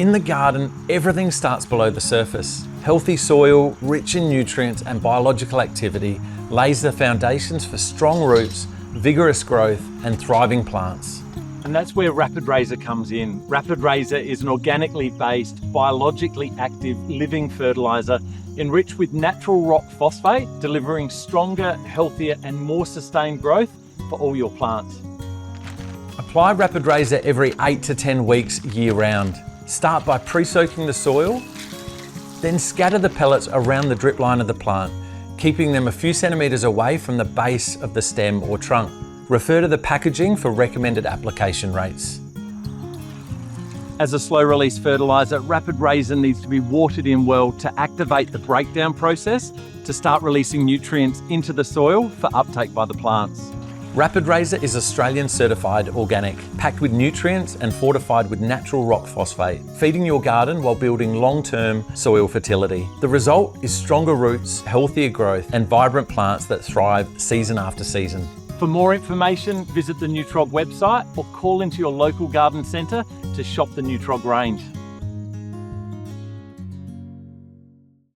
In the garden, everything starts below the surface. Healthy soil, rich in nutrients and biological activity, lays the foundations for strong roots, vigorous growth and thriving plants. And that's where Rapid Raiser comes in. Rapid Raiser is an organically based, biologically active living fertiliser enriched with natural rock phosphate, delivering stronger, healthier and more sustained growth for all your plants. Apply Rapid Raiser every 8 to 10 weeks year round. Start by pre-soaking the soil, then scatter the pellets around the drip line of the plant, keeping them a few centimetres away from the base of the stem or trunk. Refer to the packaging for recommended application rates. As a slow-release fertiliser, Rapid Raiser needs to be watered in well to activate the breakdown process to start releasing nutrients into the soil for uptake by the plants. Rapid Raiser is Australian certified organic, packed with nutrients and fortified with natural rock phosphate, feeding your garden while building long-term soil fertility. The result is stronger roots, healthier growth and vibrant plants that thrive season after season. For more information, visit the Nutrog website or call into your local garden centre to shop the Nutrog range.